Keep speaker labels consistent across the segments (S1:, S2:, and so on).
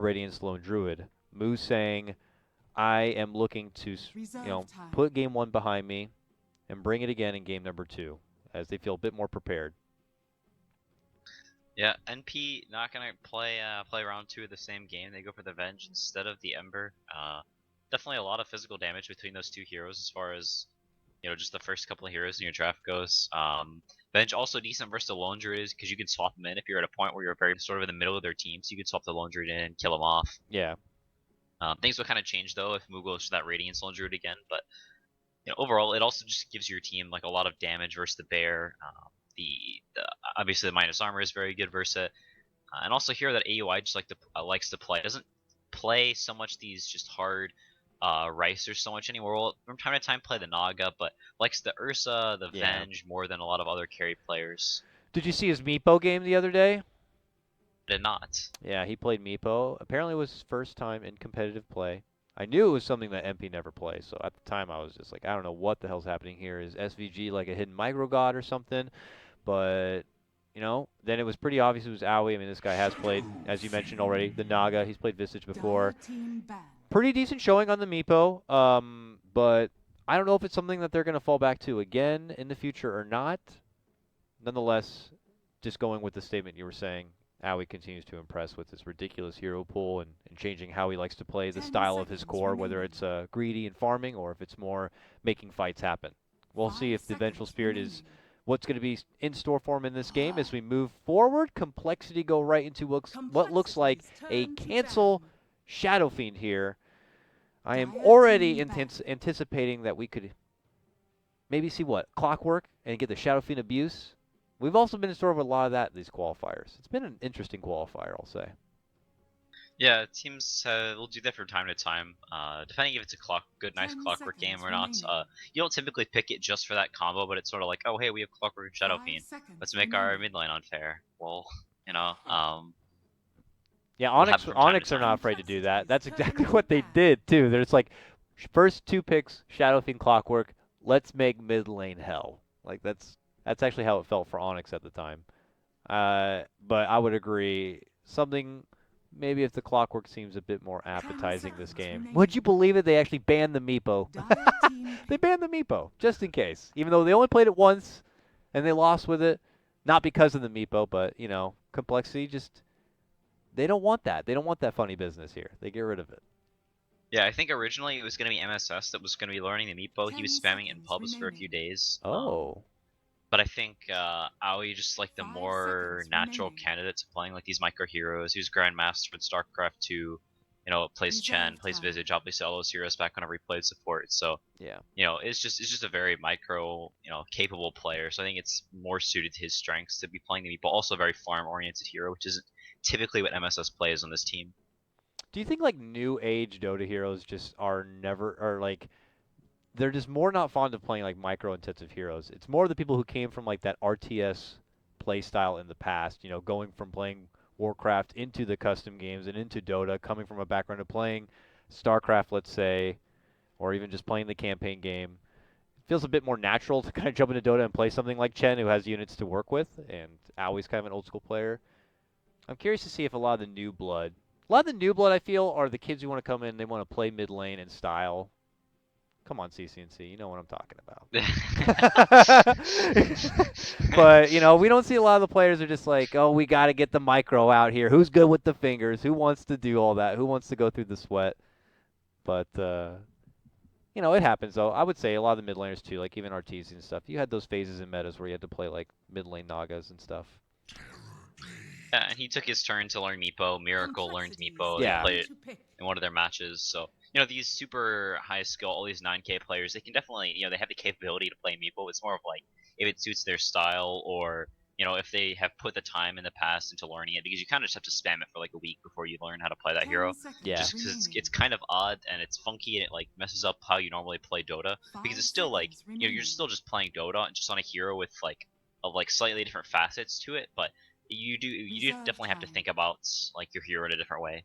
S1: Radiant's Lone Druid. Moo saying, I am looking to, put game one behind me and bring it again in game number two, as they feel a bit more prepared.
S2: Yeah, NP not gonna play round two of the same game. They go for the Venge instead of the Ember. Definitely a lot of physical damage between those two heroes as far as just the first couple of heroes in your draft goes. Venge also decent versus the Lone Druid because you can swap them in if you're at a point where you're very sort of in the middle of their team, so you can swap the Lone Druid in and kill them off.
S1: Yeah.
S2: Things will kind of change though if Moo goes to that Radiance Lone Druid again, but overall it also just gives your team like a lot of damage versus the Bear. The obviously the minus armor is very good versus it, and also here that AUI just likes to play. It doesn't play so much these just hard Ricers so much anymore. Well, from time to time play the Naga, but likes the Ursa, the
S1: Yeah.
S2: Venge more than a lot of other carry players.
S1: Did you see his Meepo game the other day?
S2: Did not.
S1: Yeah, he played Meepo. Apparently it was his first time in competitive play. I knew it was something that MP never plays, so at the time I was just like, I don't know what the hell's happening here. Is SVG like a hidden micro god or something? But, then it was pretty obvious it was Owie. I mean, this guy has played, as you mentioned already, the Naga. He's played Visage before. Pretty decent showing on the Meepo, but I don't know if it's something that they're going to fall back to again in the future or not. Nonetheless, just going with the statement you were saying, Owie continues to impress with his ridiculous hero pool and changing how he likes to play the style of his core, whether it's greedy and farming or if it's more making fights happen. We'll see if the Vengeful Spirit is what's going to be in store for him in this game as we move forward. compLexity go right into what looks like a cancel Shadow Fiend here. I am already anticipating that we could maybe see Clockwork and get the Shadow Fiend abuse. We've also been in store with a lot of that in these qualifiers. It's been an interesting qualifier, I'll say.
S2: Yeah, teams will do that from time to time, depending if it's a nice Clockwork game or not. You don't typically pick it just for that combo, but it's sort of like, oh hey, we have Clockwork and Shadow Fiend. Let's make our mid lane unfair. Well,
S1: Yeah,
S2: will happen from time to
S1: Onyx are
S2: time.
S1: not afraid to do that. That's exactly what they did too. There's like first two picks, Shadow Fiend, Clockwork. Let's make mid lane hell. Like that's actually how it felt for Onyx at the time. But I would agree. Something maybe if the Clockwork seems a bit more appetizing this game. Would you believe it? They actually banned the Meepo. They banned the Meepo just in case, even though they only played it once and they lost with it, not because of the Meepo, but compLexity just they don't want that. They don't want that funny business here. They get rid of it.
S2: Yeah, I think originally it was going to be MSS that was going to be learning the Meepo. He was spamming it in pubs for a few days.
S1: Oh.
S2: But I think Aoi just like the more natural candidates playing like these micro heroes. He was Grandmaster with StarCraft 2. Plays Chen, plays Visage, obviously all those heroes back whenever he played support. So
S1: Yeah.
S2: It's just a very micro, capable player. So I think it's more suited to his strengths to be playing the Meepo. Also a very farm oriented hero, which isn't typically what MSS plays on this team.
S1: Do you think like new age Dota heroes just are never or like they're just more not fond of playing like micro intensive heroes? It's more the people who came from like that RTS play style in the past, going from playing Warcraft into the custom games and into Dota, coming from a background of playing StarCraft, let's say, or even just playing the campaign game. It feels a bit more natural to kind of jump into Dota and play something like Chen, who has units to work with, and Owie's kind of an old school player. I'm curious to see if a lot of the new blood I feel are the kids who want to come in, they want to play mid lane and style. Come on, CCNC, you know what I'm talking about. But we don't see a lot of the players who are just like, oh, we got to get the micro out here. Who's good with the fingers? Who wants to do all that? Who wants to go through the sweat? But it happens though. I would say a lot of the mid laners too, like even Arteezy and stuff. You had those phases in metas where you had to play like mid lane Nagas and stuff.
S2: Yeah, and he took his turn to learn Meepo. Miracle learned Meepo.
S1: Yeah.
S2: They played it in one of their matches. So, these super high skill, all these 9K players, they can definitely, they have the capability to play Meepo. It's more of like if it suits their style or, if they have put the time in the past into learning it, because you kind of just have to spam it for like a week before you learn how to play that hero.
S1: Yeah.
S2: Just because it's kind of odd and it's funky and it like messes up how you normally play Dota. Because it's still like, you're still just playing Dota and just on a hero with like slightly different facets to it, but you do definitely have to think about like your hero in a different way.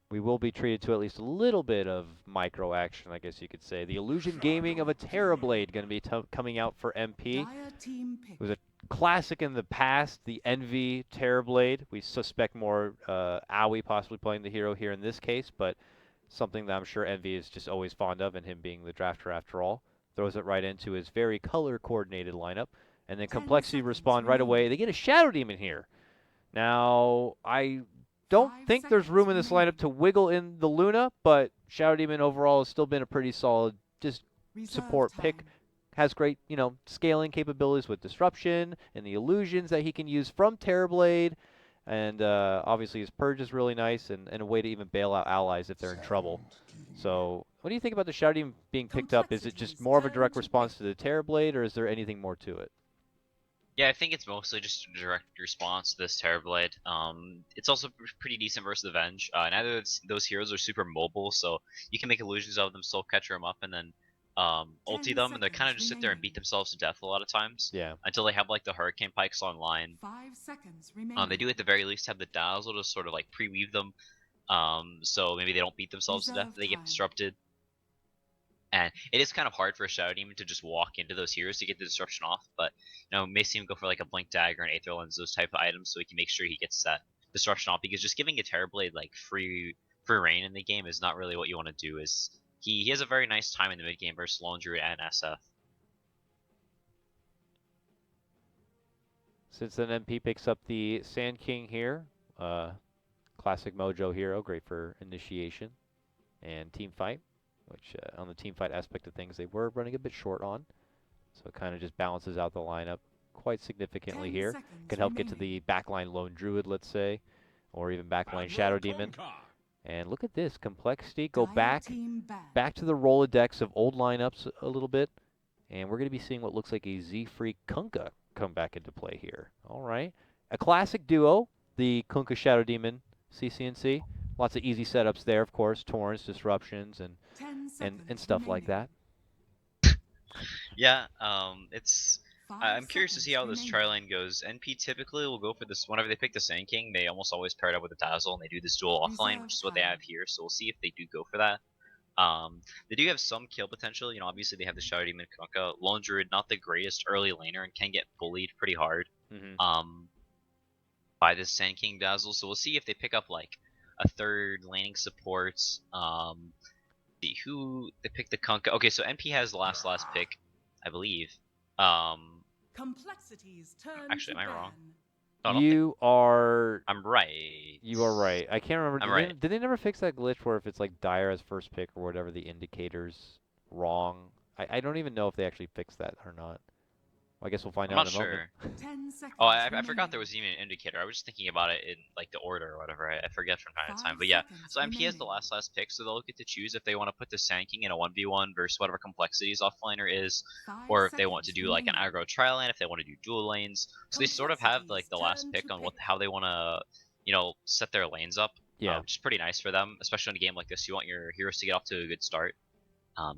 S1: We will be treated to at least a little bit of micro action, I guess you could say. The Illusion Gaming of a Terrorblade going to be coming out for MP. It was a classic in the past, the Envy Terrorblade. We suspect more Aoi possibly playing the hero here in this case, but something that I'm sure Envy is just always fond of, and him being the drafter after all. Throws it right into his very color-coordinated lineup. And then
S3: Ten
S1: compLexity
S3: seconds
S1: respond right away.
S3: remaining.
S1: They get a Shadow Demon here. Now, I don't
S3: 5
S1: think there's
S3: seconds
S1: room in this
S3: remaining.
S1: lineup to wiggle in the Luna, but Shadow Demon overall has still been a pretty solid just
S3: Reserve
S1: support pick.
S3: time.
S1: Has great, scaling capabilities with disruption and the illusions that he can use from Terrorblade. And obviously his purge is really nice and a way to even bail out allies if they're in trouble. So what do you think about the Shadow Demon being picked up? Is it just
S3: Complexity's
S1: more of a
S3: turn
S1: direct
S3: to
S1: response
S3: pick.
S1: to the Terrorblade, or is there anything more to it?
S2: Yeah, I think it's mostly just a direct response to this Terrorblade. It's also pretty decent versus the Venge. Neither of those heroes are super mobile, so you can make illusions of them, soul catcher them up, and then ulti
S3: 10
S2: them, and they kind
S3: seconds
S2: of just sit there and beat
S3: remaining.
S2: themselves to death a lot of times
S1: Yeah.
S2: until they have like the Hurricane Pikes online.
S3: 5 seconds
S2: They
S3: remaining.
S2: do at the very least have the Dazzle to sort of like pre-weave them, so maybe they don't beat themselves to death if
S3: Reserve
S2: they get
S3: time.
S2: disrupted. And it is kind of hard for a Shadow Demon to just walk into those heroes to get the disruption off, but may see him go for like a Blink Dagger and Aether Lens, those type of items, so he can make sure he gets that disruption off. Because just giving a Terrorblade like free reign in the game is not really what you want to do. Is he has a very nice time in the mid game versus Lone Druid and SF.
S1: Since then, MP picks up the Sand King here. Classic Mojo hero, great for initiation and team fight, which on the team fight aspect of things they were running a bit short on. So it kind of just balances out the lineup quite significantly
S3: 10
S1: here.
S3: seconds
S1: Can help get to
S3: remaining.
S1: the backline Lone Druid, let's say, or even backline Shadow Demon. And look at this, complexity. Go
S3: Dire
S1: back
S3: team ban.
S1: back to the Rolodex of old lineups a little bit. And we're going to be seeing what looks like a Z-Free Kunkka come back into play here. All right. A classic duo, the Kunkka Shadow Demon CCNC. Lots of easy setups there, of course. Torrents, disruptions,
S3: 10
S1: and
S3: seconds
S1: stuff like
S3: remaining.
S1: that.
S2: Yeah, it's.
S3: 5
S2: I'm curious to see
S3: seconds
S2: how this tri
S3: remaining.
S2: lane goes. NP typically will go for this whenever they pick the Sand King. They almost always pair it up with a Dazzle, and they do this dual offline, which
S3: Reserve
S2: is what they
S3: time.
S2: have here. So we'll see if they do go for that. They do have some kill potential. Obviously they have the Shadow Demon Kunkka. Lone Druid, not the greatest early laner and can get bullied pretty hard
S1: Mm-hmm.
S2: um, by this Sand King Dazzle. So we'll see if they pick up like a third laning support. See who they pick the Kunkka. Okay, so NP has the last pick, I believe.
S3: Complexity's turn
S2: Actually,
S3: to
S2: am I
S3: ban.
S2: wrong? No, I don't think
S1: You are
S2: I'm right.
S1: you are right. I can't remember.
S2: I'm
S1: Did they
S2: right.
S1: did they never fix that glitch where if it's like Dire as first pick or whatever, the indicator's wrong? I don't even know if they actually fixed that or not. Well, I guess we'll find
S2: I'm
S1: out
S2: not
S1: in a moment.
S2: sure.
S3: 10
S2: Oh,
S3: seconds
S2: I forgot there
S3: remaining.
S2: was even an indicator. I was just thinking about it in like the order or whatever. I forget from time to time.
S3: 5
S2: But yeah,
S3: seconds
S2: so MP has the
S3: remaining.
S2: last pick, so they'll get to choose if they want to put the Sand King in a 1v1 versus whatever complexities offlaner is,
S3: 5
S2: or if they want to
S3: seconds
S2: do like an
S3: remaining.
S2: aggro tri lane, if they want to do dual lanes. So they sort of have like
S3: Complexity's
S2: the last
S3: turn
S2: pick
S3: to
S2: on
S3: pick.
S2: how they want to, set their lanes up,
S1: Yeah.
S2: which is pretty nice for them, especially in a game like this. You want your heroes to get off to a good start.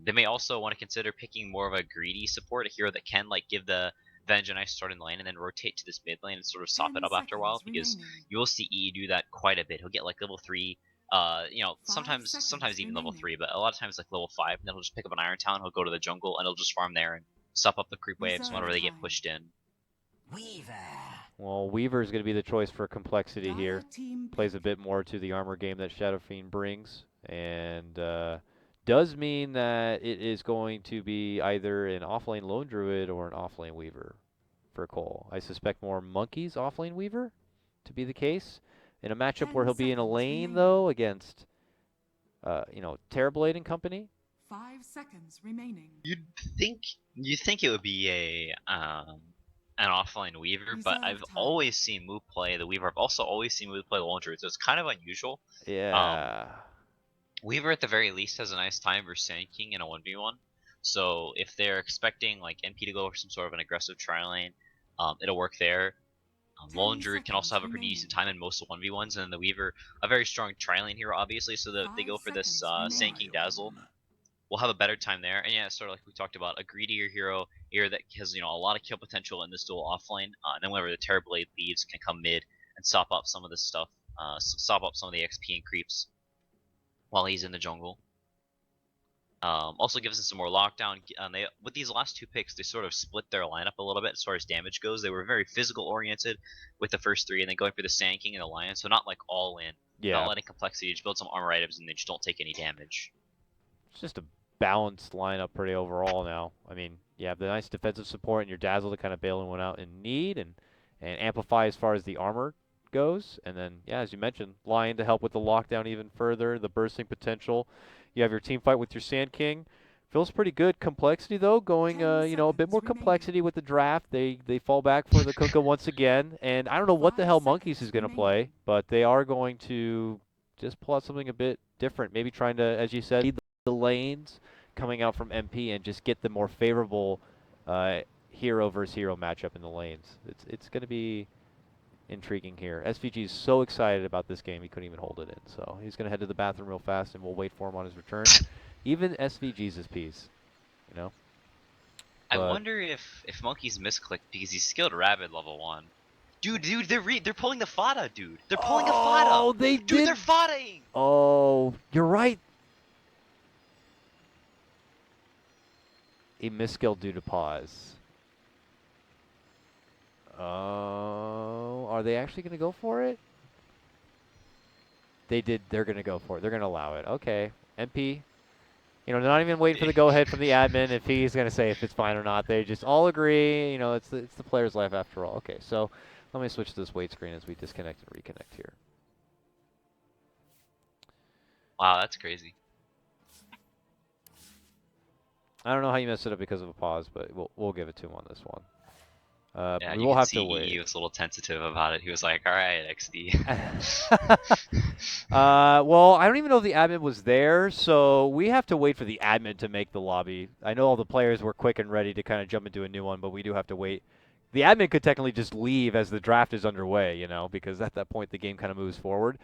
S2: They may also want to consider picking more of a greedy support, a hero that can like give the Venge a nice start in the lane and then rotate to this mid lane and sort of sop it
S3: 10
S2: up after a while,
S3: seconds
S2: because
S3: remaining.
S2: you will see E do that quite a bit. He'll get like level 3,
S3: 5
S2: sometimes
S3: seconds
S2: even level
S3: remaining.
S2: 3, but a lot of times like level 5, and then he'll just pick up an Iron Town, he'll go to the jungle, and he'll just farm there and sop up the creep waves
S3: Reserve
S2: whenever they get
S3: time.
S2: pushed in.
S1: Well, Weaver is going to be the choice for complexity
S3: Dire
S1: here.
S3: team
S1: Plays a
S3: pick.
S1: bit more to the armor game that Shadow Fiend brings, and does mean that it is going to be either an offlane Lone Druid or an offlane Weaver for coL. I suspect more Monkeys offlane Weaver to be the case. In a matchup where
S3: 10
S1: he'll be in a
S3: seconds
S1: lane,
S3: remaining.
S1: though, against, Terrorblade and company.
S3: 5 seconds remaining.
S2: You'd think you think it would be an offline Weaver, but
S3: Reserve
S2: I've
S3: time.
S2: always seen Moot play the Weaver. I've also always seen Moot play the Lone Druid, so it's kind of unusual. Um,
S1: Yeah.
S2: Weaver at the very least has a nice time versus Sand King in a 1v1. So if they're expecting like NP to go for some sort of an aggressive tri lane, it'll work there. Lone
S3: 10
S2: Druid can also
S3: seconds
S2: have a pretty
S3: remaining.
S2: decent time in most 1v1s, and then the Weaver, a very strong tri lane hero, obviously, so that they
S3: 5
S2: go for this
S3: seconds
S2: Sand
S3: remaining.
S2: King Dazzle. We'll have a better time there, and yeah, sort of like we talked about, a greedier hero that has a lot of kill potential in this dual offlane, and then whenever the Terrorblade leaves, can come mid and sop up some of this stuff, sop up some of the XP and creeps while he's in the jungle. Also gives us some more lockdown. They with these last 2 picks, they sort of split their lineup a little bit as far as damage goes. They were very physical oriented with the first 3, and then going for the Sand King and the Lion. So not like all in, not
S1: Yeah,
S2: letting complexity just build some armor items and they just don't take any damage.
S1: it's just a balanced lineup pretty overall now. I mean, you have the nice defensive support and your Dazzle to kind of bail anyone out in need and amplify as far as the armor goes. And then, yeah, as you mentioned, Lion to help with the lockdown even further, the bursting potential. You have your team fight with your Sand King. Feels pretty good. Complexity though, going
S3: 10
S1: a bit more
S3: seconds remaining.
S1: complexity with the draft. They fall back for the Kunkka once again, and I don't know what the
S3: 5
S1: hell Monkeys is
S3: seconds
S1: going to
S3: remaining.
S1: play, but they are going to just pull out something a bit different. Maybe trying to, as you said, lead the lanes coming out from MP and just get the more favorable hero versus hero matchup in the lanes. It's going to be intriguing here. SVG is so excited about this game he couldn't even hold it in. So he's going to head to the bathroom real fast, and we'll wait for him on his return. Even SVG's his piece, you know.
S2: I
S1: But
S2: wonder if Monkey's misclicked because he's skilled Rabid level 1. Dude, they're pulling the Fada, dude. They're pulling a Fada.
S1: oh, they
S2: Dude,
S1: did.
S2: they're Fadaing.
S1: Oh, you're right. A misskill due to pause. Oh, are they actually going to go for it? They did. They're going to go for it. They're going to allow it. Okay. MP, you know, not even waiting for the go-ahead from the admin if he's going to say if it's fine or not. They just all agree. You know, it's the player's life after all. Okay, so let me switch to this wait screen as we disconnect and reconnect here.
S2: Wow, that's crazy.
S1: I don't know how you messed it up because of a pause, but we'll give it to him on this one.
S2: Yeah,
S1: We
S2: you
S1: will
S2: can
S1: have
S2: see
S1: to
S2: he
S1: wait.
S2: was a little tentative about it. He was like, "All right, XD."
S1: Well, I don't even know if the admin was there, so we have to wait for the admin to make the lobby. I know all the players were quick and ready to kind of jump into a new one, but we do have to wait. The admin could technically just leave as the draft is underway, you know, because at that point the game kind of moves forward.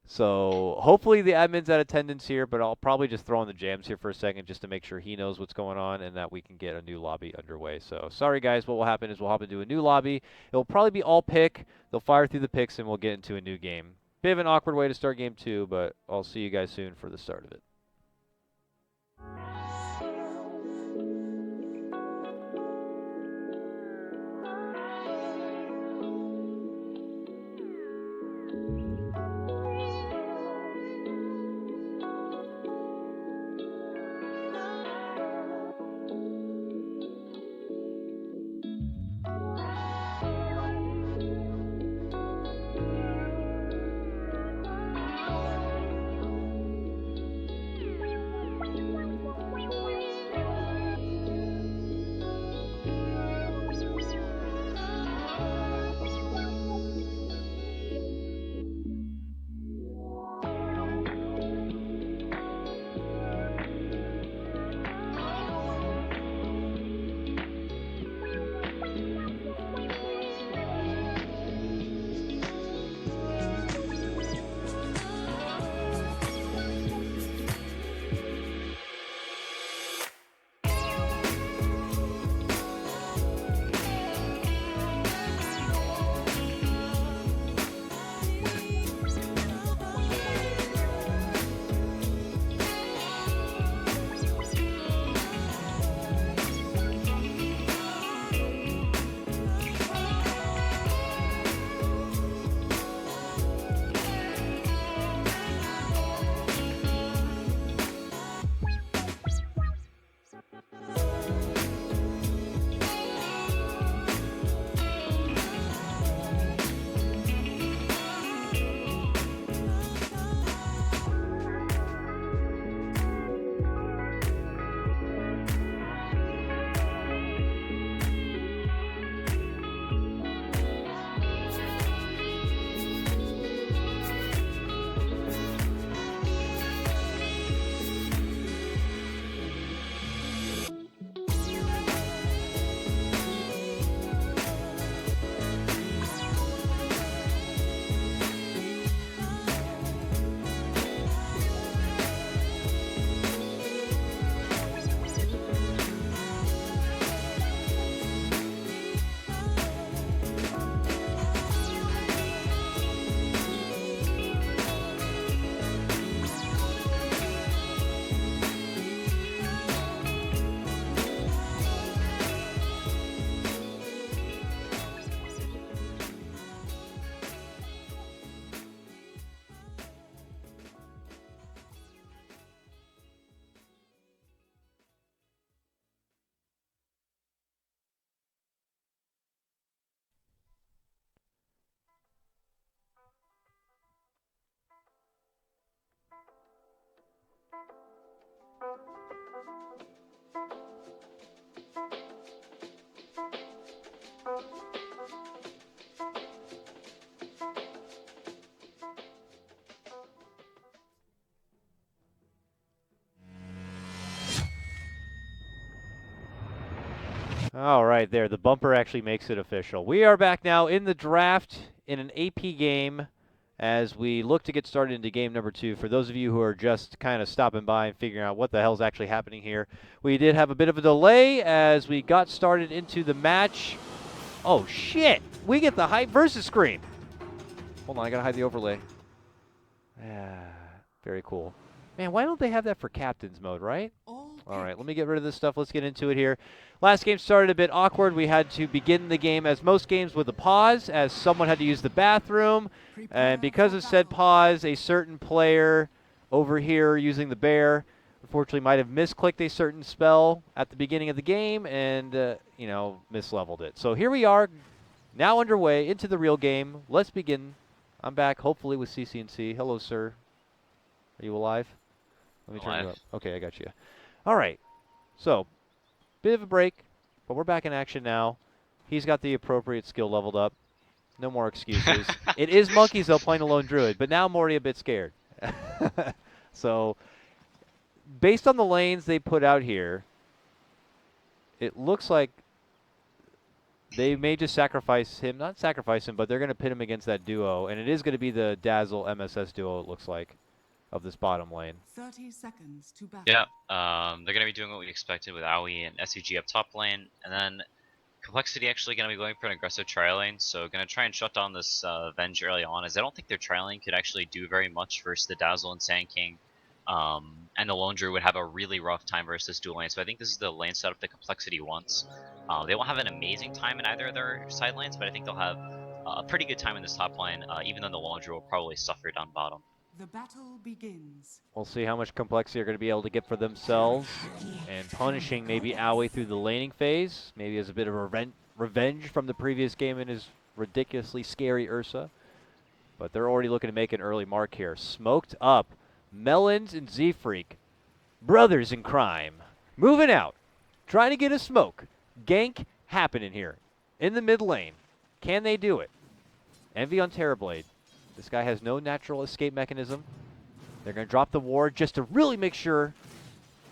S1: So hopefully the admin's at attendance here, but I'll probably just throw in the jams here for a second just to make sure he knows what's going on and that we can get a new lobby underway. So sorry guys, what will happen is we'll hop into a new lobby. It'll probably be all pick. They'll fire through the picks and we'll get into a new game. Bit of an awkward way to start game 2, but I'll see you guys soon for the start of it. All right, there. The bumper actually makes it official. We are back now in the draft in an AP game as we look to get started into game number 2. For those of you who are just kind of stopping by and figuring out what the hell's actually happening here, we did have a bit of a delay as we got started into the match. Oh, shit. We get the hype versus screen. Hold on, I got to hide the overlay. Ah, very cool. Man, why don't they have that for captain's mode, right? All right, let me get rid of this stuff. Let's get into it here. Last game started a bit awkward. We had to begin the game, as most games, with a pause, as someone had to use the bathroom. And because of said pause, a certain player over here using the bear, unfortunately, might have misclicked a certain spell at the beginning of the game and, you know, misleveled it. So here we are, now underway into the real game. Let's begin. I'm back, hopefully, with CCNC. Hello, sir. Are you alive? Let me turn you up. Okay, I got you. All right. So, bit of a break, but we're back in action now. He's got the appropriate skill leveled up. No more excuses. It is monkeys, though, playing a lone druid, but now I'm already a bit scared. So, based on the lanes they put out here, it looks like they may just sacrifice him. Not sacrifice him, but they're going to pit him against that duo, and it is going to be the Dazzle MSS duo, it looks like, of this bottom lane.
S3: 30 seconds to battle.
S2: Yeah, they're going to be doing what we expected with Aoi and SVG up top lane, and then compLexity actually going to be going for an aggressive tri lane, so going to try and shut down this Venge early on, as I don't think their tri lane could actually do very much versus the Dazzle and Sand King, and the Lone Druid would have a really rough time versus this dual lane, so I think this is the lane setup that compLexity wants. They won't have an amazing time in either of their side lanes, but I think they'll have a pretty good time in this top lane, even though the Lone Druid will probably suffer down bottom.
S3: The battle begins.
S1: We'll see how much complexity they're going to be able to get for themselves, and punishing maybe Aoi through the laning phase, maybe as a bit of revenge from the previous game in his ridiculously scary Ursa. But they're already looking to make an early mark here. Smoked up, Melons and Z-Freak, brothers in crime, moving out, trying to get a smoke. Gank happening here in the mid lane. Can they do it? Envy on Terrorblade. This guy has no natural escape mechanism. They're going to drop the ward just to really make sure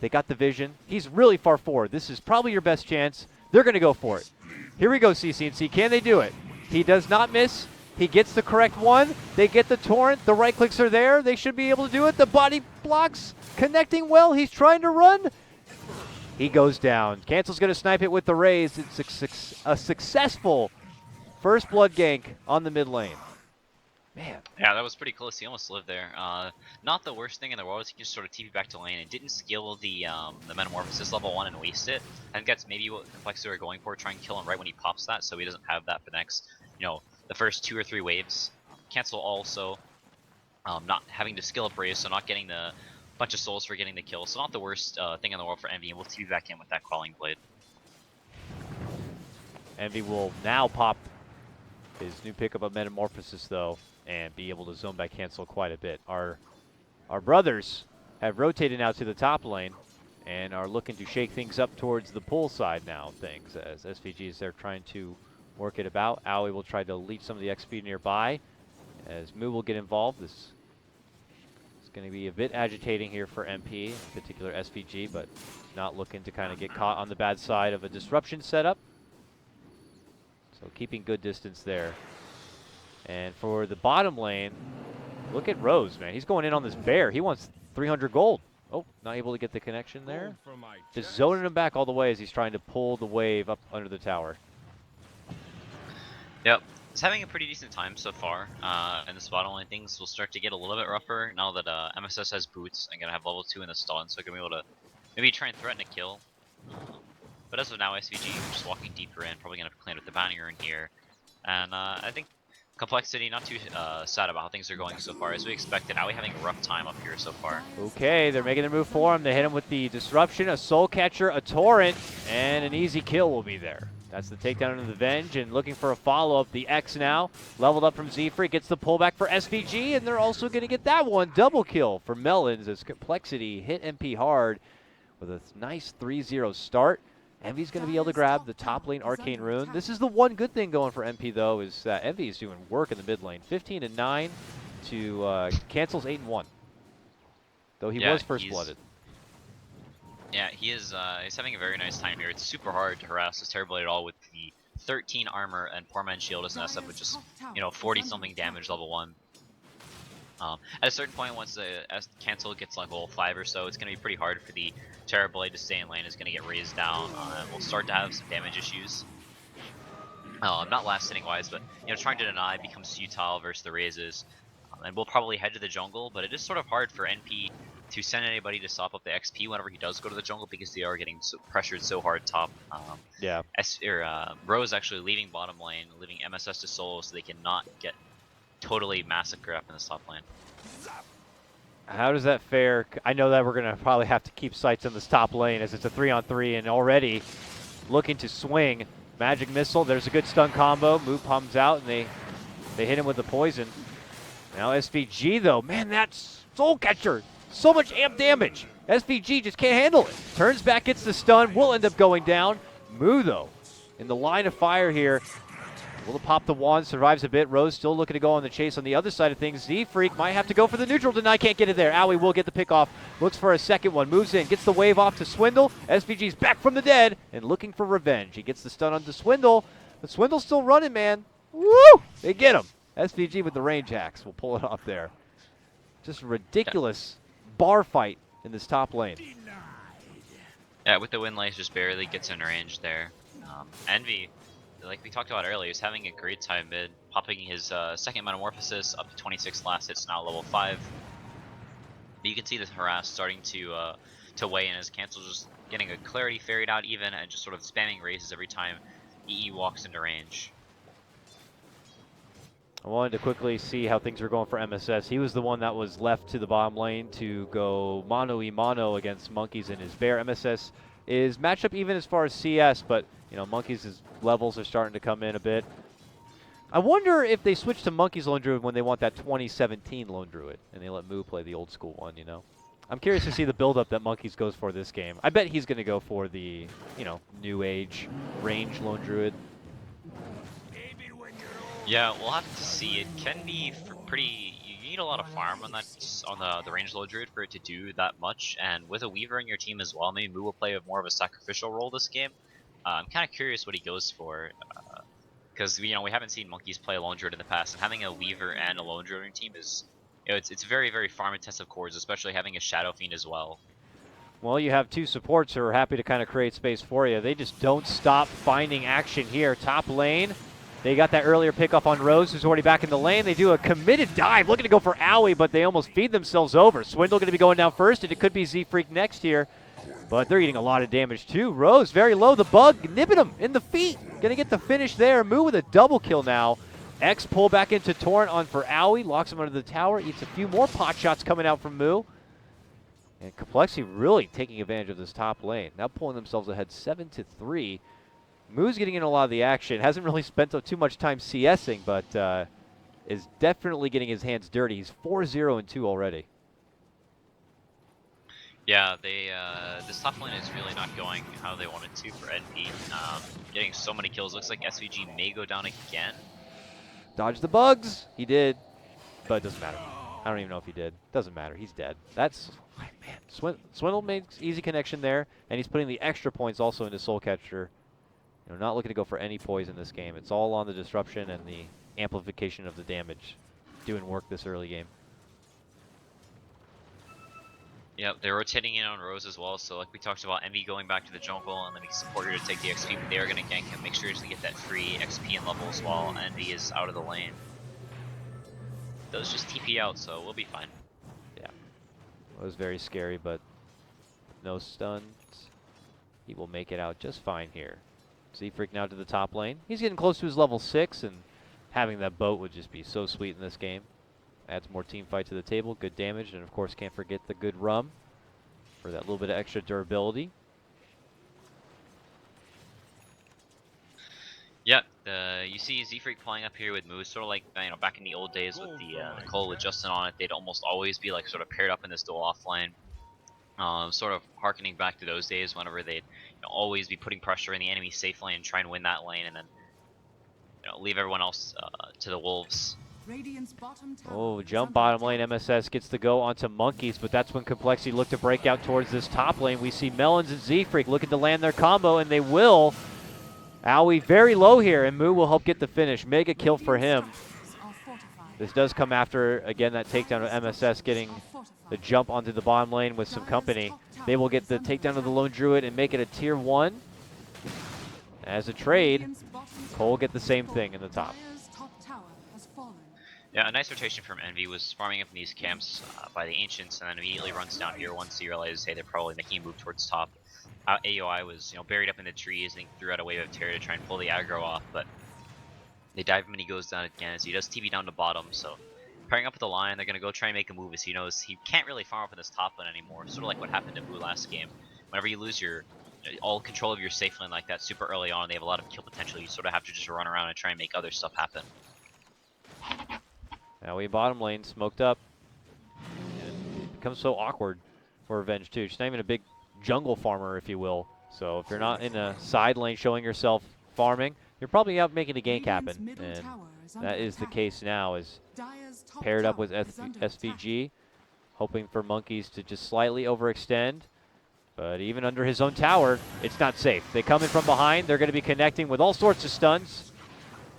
S1: they got the vision. He's really far forward. This is probably your best chance. They're going to go for it. Here we go, CCNC. Can they do it? He does not miss. He gets the correct one. They get the torrent. The right clicks are there. They should be able to do it. The body blocks connecting well. He's trying to run. He goes down. Cancel's going to snipe it with the raise. It's a successful first blood gank on the mid lane. Man.
S2: Yeah, that was pretty close. He almost lived there. Not the worst thing in the world is he can just sort of TP back to lane and didn't skill the Metamorphosis level 1 and waste it. I think that's maybe what compLexity are going for, try and kill him right when he pops that, so he doesn't have that for the next, you know, the first 2 or 3 waves. Cancel also not having to skill up raise, so not getting the bunch of souls for getting the kill. So not the worst thing in the world for Envy, and we'll TP back in with that Crawling Blade.
S1: Envy will now pop his new pickup of Metamorphosis, though, and be able to zone back cancel quite a bit. Our brothers have rotated now to the top lane and are looking to shake things up towards the pool side now things, as SVG is there trying to work it about. Aoi will try to leech some of the XP nearby as Moo will get involved. This is going to be a bit agitating here for MP, in particular SVG, but not looking to kind of get caught on the bad side of a disruption setup. So keeping good distance there. And for the bottom lane, look at Rose, man. He's going in on this bear. He wants 300 gold. Oh, not able to get the connection there. Just zoning him back all the way as he's trying to pull the wave up under the tower.
S2: Yep. He's having a pretty decent time so far. In this bottom lane, things will start to get a little bit rougher now that MSS has boots and gonna have level 2 in the stun, so gonna be able to maybe try and threaten a kill. But as of now, SVG just walking deeper in, probably gonna clean with the bounty rune here. And I think compLexity not too sad about how things are going so far, as we expected. Now we're having a rough time up here so far.
S1: Okay, they're making their move for him. They hit him with the disruption, a soul catcher, a torrent, and an easy kill will be there. That's the takedown into the Venge, and looking for a follow-up. The X now, leveled up from Z-Freak, gets the pullback for SVG, and they're also going to get that one. Double kill for Melons as compLexity hit MP hard. with a nice 3-0 start. Envy's going to be able to grab the top lane Arcane Rune. This is the one good thing going for MP, though, is that Envy is doing work in the mid lane. 15-9 to cancels 8-1, though he was first blooded.
S2: Yeah, he is. He's having a very nice time here. It's super hard to harass this Terrorblade at all with the 13 armor and Poor Man's Shield as an SF with just 40 something damage level 1. At a certain point, once the cancel gets like level 5 or so, it's going to be pretty hard for the Terrorblade to stay in lane. It's going to get raised down, and we'll start to have some damage issues. Not last hitting wise, but trying to deny becomes futile versus the raises, and we'll probably head to the jungle. But it is sort of hard for NP to send anybody to sop up the XP whenever he does go to the jungle because they are getting pressured so hard top. Rose actually leaving bottom lane, leaving MSS to solo, so they cannot get totally massacred up in this top lane.
S1: How does that fare? I know that we're going to probably have to keep sights on this top lane as it's a 3-on-3 and already looking to swing. Magic Missile, there's a good stun combo. Move comes out and they hit him with the poison. Now SVG though, man, that's Soul Catcher. So much amp damage. SVG just can't handle it. Turns back, gets the stun, will end up going down. Mu though, in the line of fire here. Will pop the wand, survives a bit. Rose still looking to go on the chase on the other side of things. Z-Freak might have to go for the neutral deny, can't get it there. Owie will get the pick off, looks for a second one, moves in, gets the wave off to Swindle. SVG's back from the dead and looking for revenge. He gets the stun onto Swindle, but Swindle's still running, man. Woo! They get him. SVG with the range hacks will pull it off there. Just ridiculous bar fight in this top lane.
S2: Yeah, with the win lace just barely gets in range there. Envy, like we talked about earlier, is having a great time mid, popping his second Metamorphosis up to 26 last hits, now level 5. But you can see the harass starting to weigh in as cancel, just getting a clarity ferried out even and just sort of spamming raises every time EE walks into range.
S1: I wanted to quickly see how things were going for MSS. He was the one that was left to the bottom lane to go mono-e-mono against Monkeys in his bear. MSS is matched up even as far as CS, but Monkeys' levels are starting to come in a bit. I wonder if they switch to Monkeys Lone Druid when they want that 2017 Lone Druid, and they let Mu play the old school one, I'm curious to see the build-up that Monkeys goes for this game. I bet he's going to go for the, new age range Lone Druid.
S2: Yeah, we'll have to see. It can be pretty. You need a lot of farm on that the range low druid for it to do that much. And with a Weaver in your team as well, maybe Mu will play more of a sacrificial role this game. I'm kind of curious what he goes for, because we haven't seen Monkeys play a lone druid in the past, and having a Weaver and a lone druid in your team is, it's very very farm intensive cores, especially having a Shadow Fiend as well.
S1: Well, you have two supports who are happy to kind of create space for you. They just don't stop finding action here. Top lane. They got that earlier pickup on Rose, who's already back in the lane. They do a committed dive, looking to go for Owie, but they almost feed themselves over. Swindle going to be going down first, and it could be Z-Freak next here. But they're eating a lot of damage too. Rose very low. The bug nipping him in the feet. Going to get the finish there. Mu with a double kill now. X pull back into Torrent on for Owie. Locks him under the tower. Eats a few more pot shots coming out from Mu. And compLexity really taking advantage of this top lane. Now pulling themselves ahead 7-3. Mu's getting in a lot of the action. Hasn't really spent too much time CSing, but is definitely getting his hands dirty. He's 4-0-2 already.
S2: Yeah, this top lane is really not going how they wanted to for NP. Getting so many kills. Looks like SVG may go down again.
S1: Dodge the bugs. He did, but it doesn't matter. I don't even know if he did. Doesn't matter. He's dead. That's, man, Swindle makes easy connection there, and he's putting the extra points also into Soul Catcher. Not looking to go for any poison this game. It's all on the disruption and the amplification of the damage. Doing work this early game.
S2: Yep, they're rotating in on Rose as well, so like we talked about, Envy going back to the jungle and then we support her to take the XP, but they are going to gank him, make sure to get that free XP and levels while Envy is out of the lane. Those just TP out, so we'll be fine.
S1: Yeah. It was very scary, but no stuns. He will make it out just fine here. Z-Freak now to the top lane. He's getting close to his level 6, and having that boat would just be so sweet in this game. Adds more team fight to the table, good damage, and of course can't forget the good rum for that little bit of extra durability.
S2: Yeah, you see Z-Freak playing up here with Mu, sort of like back in the old days with the coL with Justin on it. They'd almost always be like sort of paired up in this dual offlane. Sort of harkening back to those days whenever they'd always be putting pressure in the enemy's safe lane, try and win that lane, and then leave everyone else to the wolves.
S3: Radiant's bottom tower
S1: Oh,
S3: is
S1: jump
S3: under
S1: bottom lane.
S3: attack.
S1: MSS gets the go onto Monkeys, but that's when combLexity look to break out towards this top lane. We see Melons and Z-Freak looking to land their combo, and they will. Owie very low here, and Moo will help get the finish. Mega kill for him.
S3: Radiant structures are fortified.
S1: This does come after, again, that takedown of MSS getting the jump onto the bottom lane with some company. They will get the takedown of the Lone Druid and make it a tier 1. As a trade, coL get the same thing in the top.
S3: Dire's top tower has fallen.
S2: Yeah, a nice rotation from Envy was farming up in these camps by the Ancients, and then immediately runs down here once he realizes, hey, they're probably making a move towards top. AOI was buried up in the trees, and he threw out a wave of terror to try and pull the aggro off, but they dive him and he goes down again, so he does TP down to bottom. So pairing up with the line, they're gonna go try and make a move as he knows he can't really farm up in this top lane anymore. Sort of like what happened to Moo last game. Whenever you lose your all control of your safe lane like that super early on, they have a lot of kill potential. You sort of have to just run around and try and make other stuff happen.
S1: Now we bottom lane smoked up. And it becomes so awkward for Revenge too. She's not even a big jungle farmer, if you will. So if you're not in a side lane showing yourself farming, you're probably out making a gank happen. And that is the case now, is paired up with SVG, hoping for Monkeys to just slightly overextend. But even under his own tower, it's not safe. They come in from behind. They're going to be connecting with all sorts of stuns.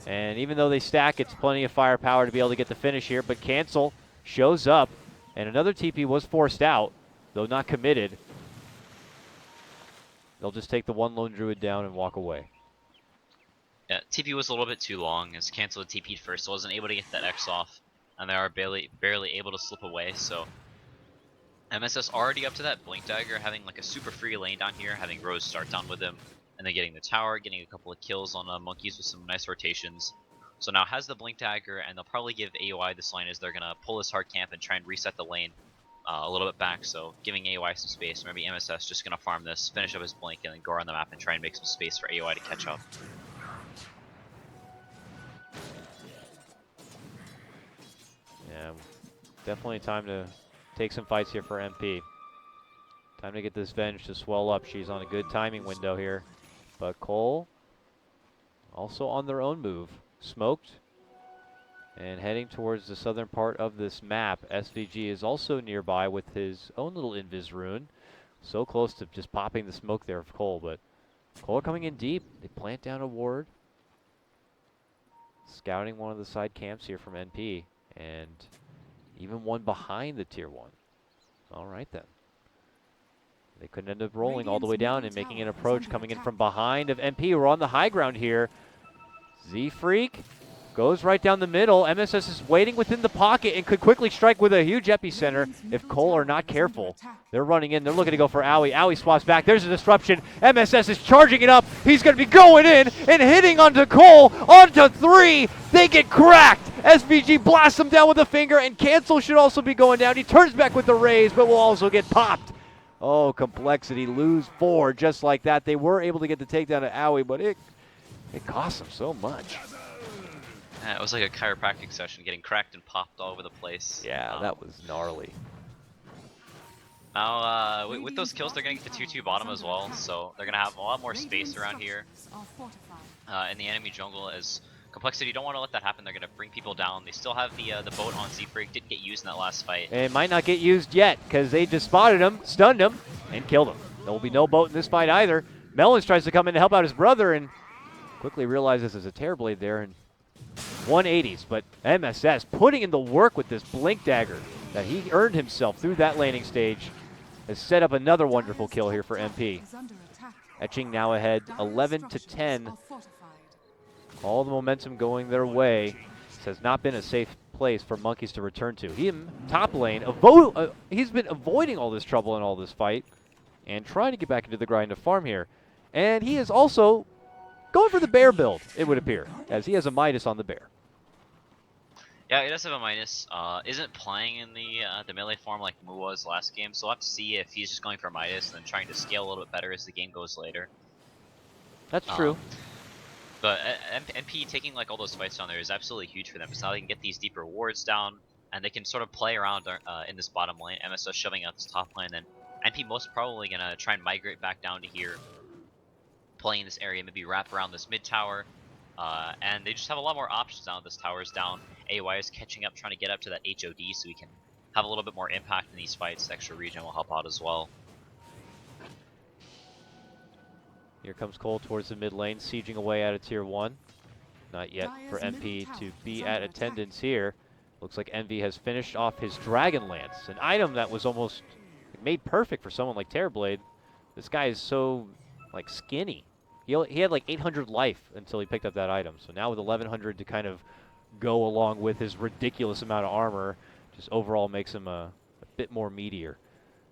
S1: And even though they stack, it's plenty of firepower to be able to get the finish here. But cancel shows up, and another TP was forced out, though not committed. They'll just take the one Lone Druid down and walk away.
S2: Yeah, TP was a little bit too long as Cancel TP'd first, so wasn't able to get that X off, and they are barely able to slip away. So MSS already up to that Blink Dagger, having like a super free lane down here, having Rose start down with him, and then getting the tower, getting a couple of kills on Monkeys with some nice rotations. So now has the Blink Dagger, and they'll probably give AOI this lane as they're gonna pull this hard camp and try and reset the lane a little bit back. So giving AOI some space. Maybe MSS just gonna farm this, finish up his Blink, and then go around the map and try and make some space for AOI to catch up.
S1: Yeah, definitely time to take some fights here for MP. Time to get this Venge to swell up. She's on a good timing window here. But coL also on their own move. Smoked and heading towards the southern part of this map. SVG is also nearby with his own little invis rune. So close to just popping the smoke there of coL, but coL coming in deep. They plant down a ward. Scouting one of the side camps here from NP. And even one behind the tier 1. All right then. They could end up rolling all the way down and making an approach coming in from behind of MP. We're on the high ground here. Z-Freak goes right down the middle. MSS is waiting within the pocket and could quickly strike with a huge epicenter if coL are not careful. They're running in. They're looking to go for Owie. Owie swaps back. There's a disruption. MSS is charging it up. He's going to be going in and hitting onto coL. Onto 3. They get cracked. SVG blasts him down with a finger, and Cancel should also be going down. He turns back with the raise, but will also get popped. Oh, compLexity lose 4 just like that. They were able to get the takedown of Owie, but it cost them so much.
S2: Yeah, it was like a chiropractic session, getting cracked and popped all over the place.
S1: Yeah, that was gnarly.
S2: Now, with those kills, they're going to get the 2-2 bottom as well, so they're going to have a lot more space around here in the enemy jungle. As compLexity don't want to let that happen, they're going to bring people down. They still have the boat on Z-Freak, didn't get used in that last fight.
S1: And it might not get used yet, because they just spotted him, stunned him, and killed him. There will be no boat in this fight either. Melons tries to come in to help out his brother, and quickly realizes there's a Terrorblade there, and 180s, but MSS putting in the work with this Blink Dagger that he earned himself through that laning stage has set up another wonderful kill here for MP. Etching now ahead 11-10. All the momentum going their way. This has not been a safe place for Monkeys to return to. Him, top lane, he's been avoiding all this trouble in all this fight and trying to get back into the grind of farm here. And he is also going for the bear build, it would appear, as he has a Midas on the bear.
S2: Yeah, he does have a Midas. Isn't playing in the melee form like Moo was last game, so we'll have to see if he's just going for Midas and then trying to scale a little bit better as the game goes later.
S1: That's true.
S2: But MP taking like all those fights down there is absolutely huge for them, because now they can get these deeper wards down, and they can sort of play around in this bottom lane. MSS shoving out this top lane, and NP most probably gonna try and migrate back down to here, playing this area, maybe wrap around this mid tower. And they just have a lot more options now that this tower is down. AY is catching up, trying to get up to that HOD so we can have a little bit more impact in these fights. The extra regen will help out as well.
S1: Here comes coL towards the mid lane, sieging away out of tier 1. Not yet for MP to be at attendance here. Looks like Envy has finished off his Dragonlance, an item that was almost made perfect for someone like Terrorblade. This guy is so like skinny. He had like 800 life until he picked up that item. So now with 1100 to kind of go along with his ridiculous amount of armor, just overall makes him a bit more meatier.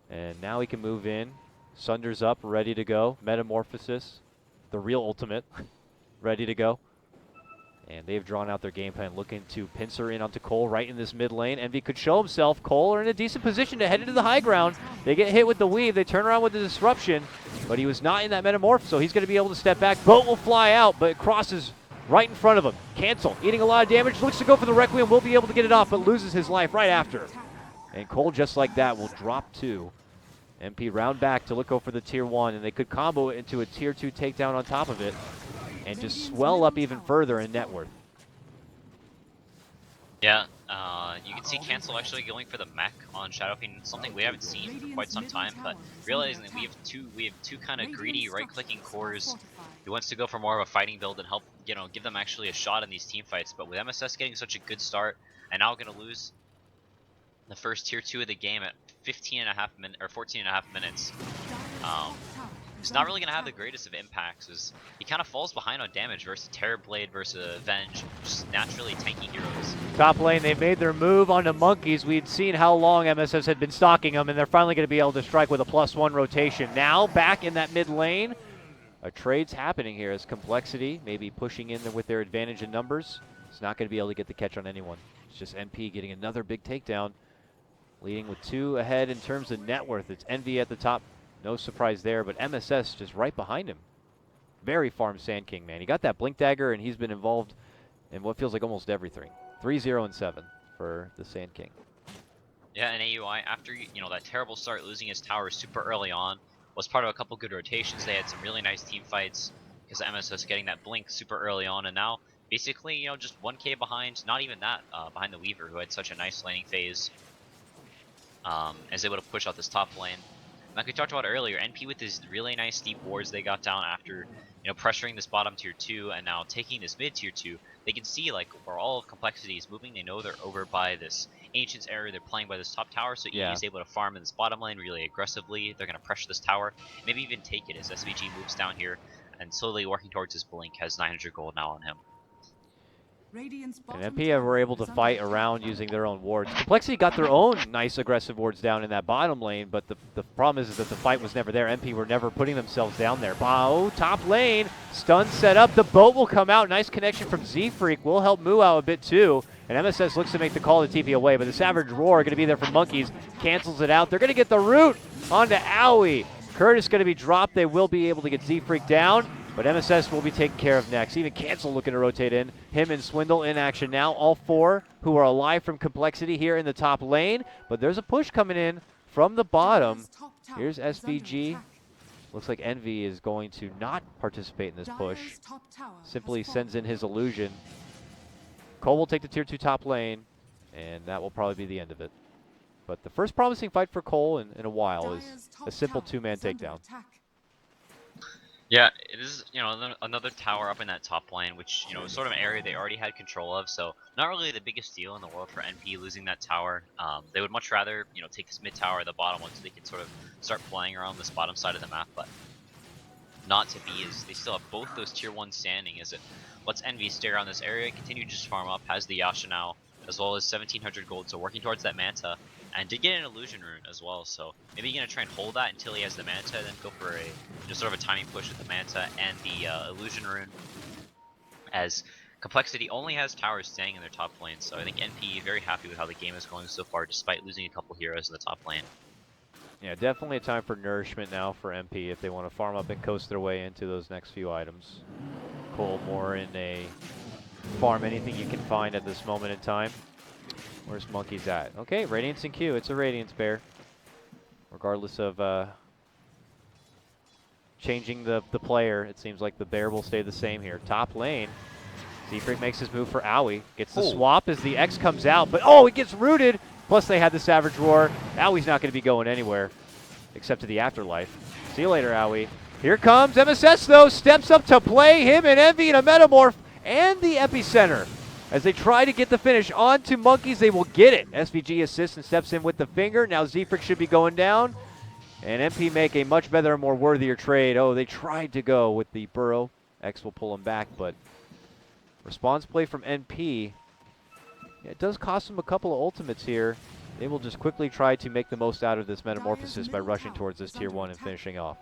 S1: And now he can move in. Sunder's up, ready to go. Metamorphosis, the real ultimate, ready to go. And they've drawn out their game plan, looking to pincer in onto coL right in this mid lane. Envy could show himself. coL are in a decent position to head into the high ground. They get hit with the weave. They turn around with the disruption, but he was not in that metamorph, so he's going to be able to step back. Boat will fly out, but it crosses right in front of him. Cancel, eating a lot of damage. Looks to go for the Requiem. Will be able to get it off, but loses his life right after. And coL, just like that, will drop 2. MP round back to look over the tier 1, and they could combo it into a tier 2 takedown on top of it and just swell up even further in net worth.
S2: Yeah, you can see Cancel actually going for the mech on Shadow Fiend, something we haven't seen for quite some time, but realizing that we have two kind of greedy right-clicking cores. He wants to go for more of a fighting build and help, give them actually a shot in these team fights. But with MSS getting such a good start and now going to lose the first tier 2 of the game at 14.5 minutes, he's not really going to have the greatest of impacts, as he kind of falls behind on damage versus Terrorblade versus Avenge, just naturally tanky heroes.
S1: Top lane, they made their move onto Monkeys. We'd seen how long MSS had been stalking them, and they're finally going to be able to strike with a +1 rotation. Now, back in that mid lane, a trade's happening here as compLexity maybe pushing in with their advantage in numbers. It's not going to be able to get the catch on anyone. It's just MP getting another big takedown, leading with 2 ahead in terms of net worth. It's Envy at the top. No surprise there, but MSS just right behind him. Very farm Sand King, man. He got that Blink Dagger, and he's been involved in what feels like almost everything. 3-0-7 for the Sand King.
S2: Yeah, and AUI, after that terrible start, losing his tower super early on, was part of a couple good rotations. They had some really nice team fights because MSS getting that Blink super early on, and now basically just 1k behind, not even that, behind the Weaver, who had such a nice laning phase, is able to push out this top lane. Like we talked about earlier, NP with these really nice deep wards they got down after, pressuring this bottom tier 2 and now taking this mid tier 2, they can see like where all of compLexity is moving. They know they're over by this Ancients area. They're playing by this top tower, so EV is able to farm in this bottom lane really aggressively. They're going to pressure this tower, maybe even take it as SVG moves down here and slowly working towards his Blink. Has 900 gold now on him.
S1: And MP were able to fight around using their own wards. compLexity got their own nice aggressive wards down in that bottom lane, but the problem is that the fight was never there. MP were never putting themselves down there. Bao, top lane, stun set up. The boat will come out. Nice connection from Z-Freak. Will help Mu out a bit too. And MSS looks to make the call to TP away, but the Savage Roar going to be there for Monkeys. Cancels it out. They're going to get the root onto Owie. Curtis going to be dropped. They will be able to get Z-Freak down, but MSS will be taken care of next. Even Cancel looking to rotate in. Him and Swindle in action now. All 4 who are alive from compLexity here in the top lane. But there's a push coming in from the bottom. Here's SVG. Looks like Envy is going to not participate in this push. Simply sends in his illusion. coL will take the tier 2 top lane, and that will probably be the end of it. But the first promising fight for coL in a while is a simple 2-man takedown.
S2: Yeah, it is, another tower up in that top lane, which, is sort of an area they already had control of, so not really the biggest deal in the world for NP losing that tower. They would much rather, take this mid tower at the bottom once they can sort of start playing around this bottom side of the map, but not to be, as they still have both those tier 1 standing, as it lets Envy stay around this area, continue to just farm up, has the Yasha now, as well as 1700 gold, so working towards that Manta, and did get an illusion rune as well, so maybe he's going to try and hold that until he has the Manta, and then go for a sort of a timing push with the Manta and the illusion rune, as compLexity only has towers staying in their top lane, so I think NP very happy with how the game is going so far, despite losing a couple heroes in the top lane.
S1: Yeah, definitely a time for nourishment now for MP if they want to farm up and coast their way into those next few items. coL more in a farm anything you can find at this moment in time. Where's Monkeys at? Okay, Radiance and Q. It's a Radiance bear. regardless of changing the player. It seems like the bear will stay the same here. Top lane. Seafreak makes his move for Owie. Gets the swap as the X comes out, but oh, it gets rooted. Plus they had the Savage Roar. Owie's not going to be going anywhere except to the afterlife. See you later, Owie. Here comes MSS though, steps up to play him and Envy in a Metamorph and the Epicenter. As they try to get the finish onto Monkeys, they will get it. SVG assists and steps in with the finger. Now Zefric should be going down. And MP make a much better and more worthier trade. Oh, they tried to go with the Burrow. X will pull him back, but response play from NP. Yeah, it does cost them a couple of ultimates here. They will just quickly try to make the most out of this Metamorphosis by rushing towards this tier 1 and finishing off.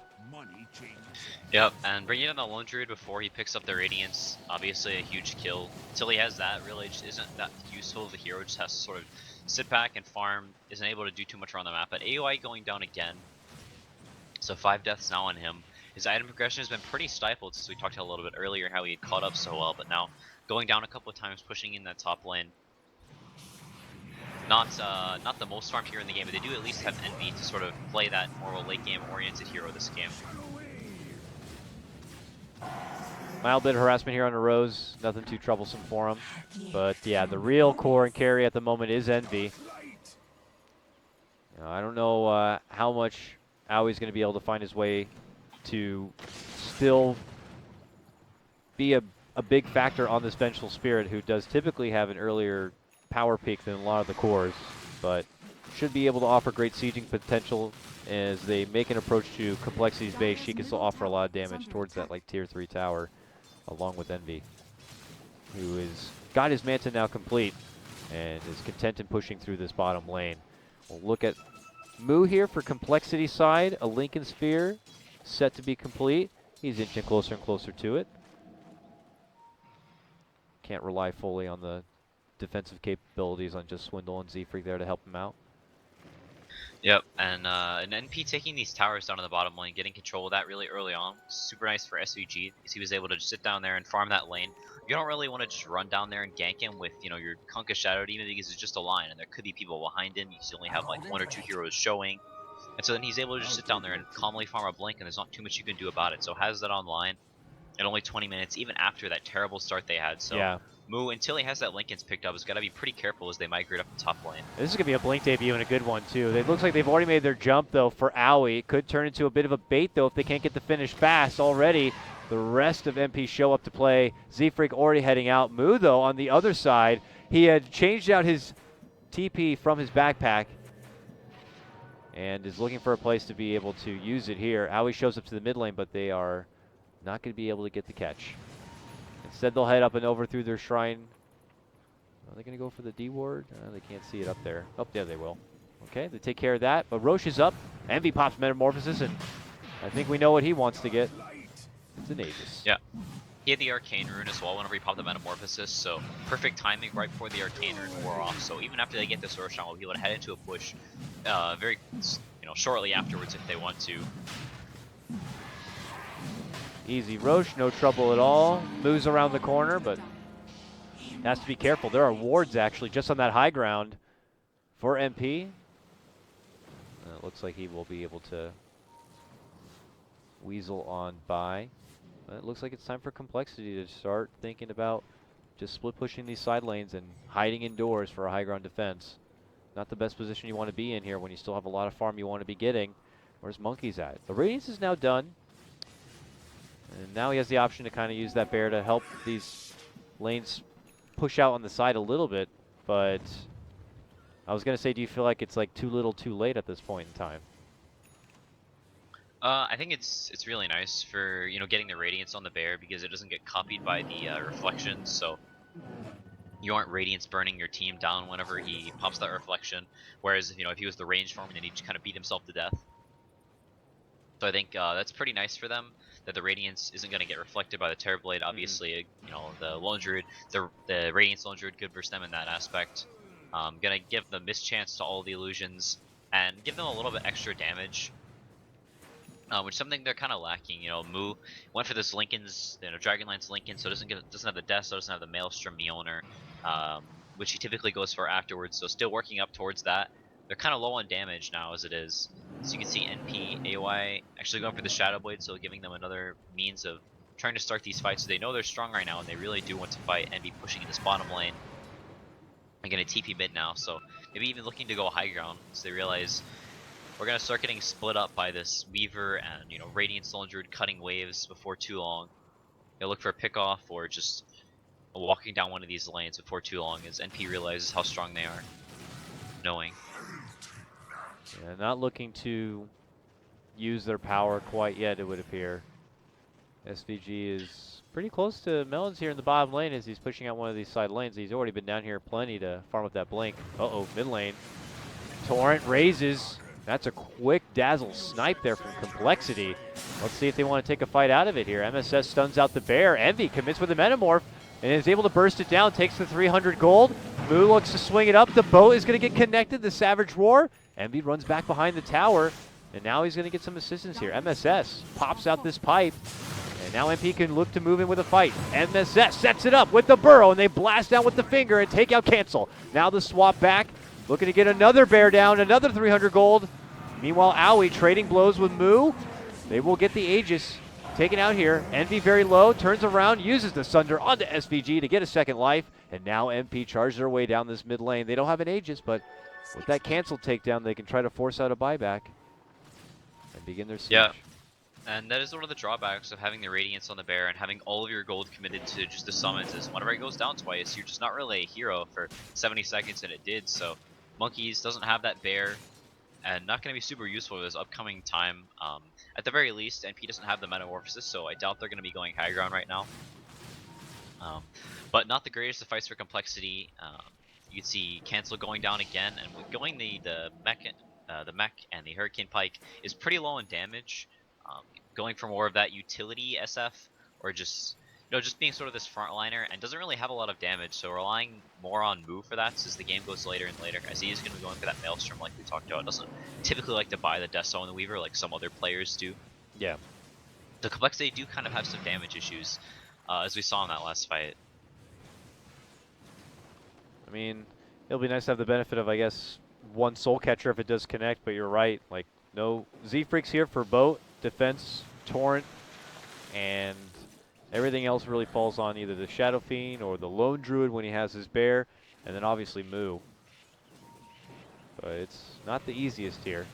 S2: Yep, and bringing in the Lone Druid before he picks up the Radiance, obviously a huge kill. Until he has that, really just isn't that useful of a hero, just has to sort of sit back and farm, isn't able to do too much around the map. But AOI going down again, so 5 deaths now on him. His item progression has been pretty stifled since we talked a little bit earlier how he had caught up so well, but now going down a couple of times, pushing in that top lane. Not the most farmed hero in the game, but they do at least have Envy to sort of play that more late game oriented hero this game.
S1: Mild bit of harassment here on the Rose, nothing too troublesome for him. But yeah, the real core and carry at the moment is Envy. You know, I don't know how much Owie's going to be able to find his way to still be a big factor on this Vengeful Spirit, who does typically have an earlier power peak than a lot of the cores, but should be able to offer great sieging potential as they make an approach to complexity's base. She can still offer a lot of damage towards that like tier 3 tower, along with Envy, who is got his Manta now complete and is content in pushing through this bottom lane. We'll look at Moo here for complexity side, a Lincoln Sphere set to be complete. He's inching closer and closer to it. Can't rely fully on the defensive capabilities on just Swindle and Zefreak there to help him out.
S2: Yep, and an NP taking these towers down to the bottom lane, getting control of that really early on. Super nice for SVG, because he was able to just sit down there and farm that lane. You don't really want to just run down there and gank him with, you know, your Kunkka Shadow Demon, because it's just a line, and there could be people behind him. You only have like 1 or 2 heroes showing. And so then he's able to just sit down there and calmly farm a Blink, and there's not too much you can do about it. So has that online in only 20 minutes, even after that terrible start they had. So yeah. Moo, until he has that Linken's picked up, has got to be pretty careful as they migrate up the top lane.
S1: This is going to be a Blink debut and a good one, too. It looks like they've already made their jump, though, for Owie. It could turn into a bit of a bait, though, if they can't get the finish fast already. The rest of MP show up to play. Zefreak already heading out. Moo, though, on the other side, he had changed out his TP from his backpack and is looking for a place to be able to use it here. Owie shows up to the mid lane, but they are not going to be able to get the catch. Instead, they'll head up and over through their shrine. Are they going to go for the D ward? They can't see it up there. Oh, yeah, they will. Okay, they take care of that. But Roche is up. Envy pops Metamorphosis, and I think we know what he wants to get. It's an Aegis.
S2: Yeah. He had the Arcane Rune as well whenever he popped the Metamorphosis, so perfect timing right before the Arcane Rune wore off. So even after they get this Roshan, we'll be able to head into a push very, shortly afterwards if they want to.
S1: Easy Roche, no trouble at all. Moves around the corner, but has to be careful. There are wards actually just on that high ground for MP. It looks like he will be able to weasel on by. It looks like it's time for complexity to start thinking about just split pushing these side lanes and hiding indoors for a high ground defense. Not the best position you want to be in here when you still have a lot of farm you want to be getting. Where's Monkeys at? The Radiance is now done. And now he has the option to kind of use that bear to help these lanes push out on the side a little bit. But I was going to say, do you feel like it's like too little too late at this point in time?
S2: I think it's really nice for, getting the Radiance on the bear because it doesn't get copied by the reflections. So you aren't Radiance burning your team down whenever he pops that reflection. Whereas, if he was the range farm, then he'd just kind of beat himself to death. So I think that's pretty nice for them, that the Radiance isn't going to get reflected by the Terrorblade. Obviously, the Lone Druid, the Radiance Lone Druid, good versus them in that aspect. Going to give them mischance to all the illusions and give them a little bit extra damage, which is something they're kind of lacking. Moo went for this Linken's, Dragonlance Linken, so doesn't have the Death, so doesn't have the Maelstrom Mjolnir, which he typically goes for afterwards. So still working up towards that. they're kind of low on damage now as it is. So you can see NP, AY actually going for the Shadow Blade, so giving them another means of trying to start these fights. So they know they're strong right now, and they really do want to fight. NP pushing in this bottom lane. I'm gonna TP mid now, so maybe even looking to go high ground, so they realize we're gonna start getting split up by this Weaver and Radiant Soldier cutting waves before too long. They'll look for a pickoff or just walking down one of these lanes before too long as NP realizes how strong they are, knowing.
S1: Yeah, not looking to use their power quite yet, it would appear. SVG is pretty close to Melons here in the bottom lane as he's pushing out one of these side lanes. He's already been down here plenty to farm up that blink. Uh-oh, mid lane. Torrent raises. That's a quick dazzle snipe there from compLexity. Let's see if they want to take a fight out of it here. MSS stuns out the bear. Envy commits with a metamorph and is able to burst it down. Takes the 300 gold. Moo looks to swing it up. The boat is going to get connected. The Savage Roar. Envy runs back behind the tower. And now he's going to get some assistance here. MSS pops out this pipe. And now MP can look to move in with a fight. MSS sets it up with the burrow, and they blast down with the finger and take out cancel. Now the swap back, looking to get another bear down, another 300 gold. Meanwhile, Owie trading blows with Moo. They will get the Aegis taken out here. Envy very low, turns around, uses the Sunder onto SVG to get a second life. And now MP charges their way down this mid lane. They don't have an Aegis, but with that cancel takedown, they can try to force out a buyback and begin their siege.
S2: Yeah. And that is one of the drawbacks of having the Radiance on the bear and having all of your gold committed to just the summons is whenever it goes down twice, you're just not really a hero for 70 seconds, and it did. So Monkeys doesn't have that bear and not going to be super useful this upcoming time. At the very least, NP doesn't have the Metamorphosis, so I doubt they're going to be going high ground right now. But not the greatest of fights for compLexity. You can see Cancel going down again, and with going the mech and the Hurricane Pike is pretty low on damage. Going for more of that utility SF, or just just being sort of this frontliner, and doesn't really have a lot of damage, so relying more on Moo for that as the game goes later and later, as he is going to be going for that Maelstrom like we talked about. Doesn't typically like to buy the Death Zone and the Weaver like some other players do.
S1: Yeah.
S2: So compLexity do kind of have some damage issues, as we saw in that last fight.
S1: I mean, it'll be nice to have the benefit of, I guess, one Soul Catcher if it does connect, but you're right. Like, no Z-Freaks here for boat, defense, Torrent, and everything else really falls on either the Shadow Fiend or the Lone Druid when he has his bear, and then obviously Moo. But it's not the easiest here,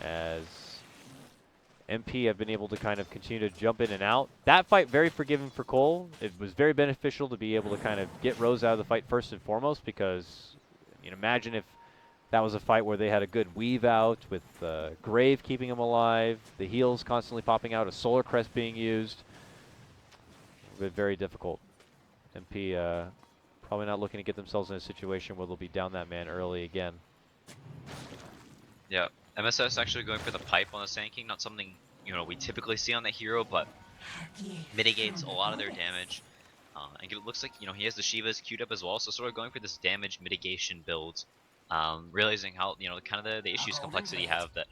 S1: as MP have been able to kind of continue to jump in and out. That fight very forgiving for coL. It was very beneficial to be able to kind of get Rose out of the fight first and foremost, because imagine if that was a fight where they had a good weave out with Grave keeping him alive, the heals constantly popping out, a Solar Crest being used. But very difficult. MP probably not looking to get themselves in a situation where they'll be down that man early again.
S2: Yeah, MSS actually going for the pipe on the Sand King, not something we typically see on that hero, but mitigates a lot of their damage. And it looks like he has the Shivas queued up as well, so sort of going for this damage mitigation build. Realizing how kind of the issues compLexity have, that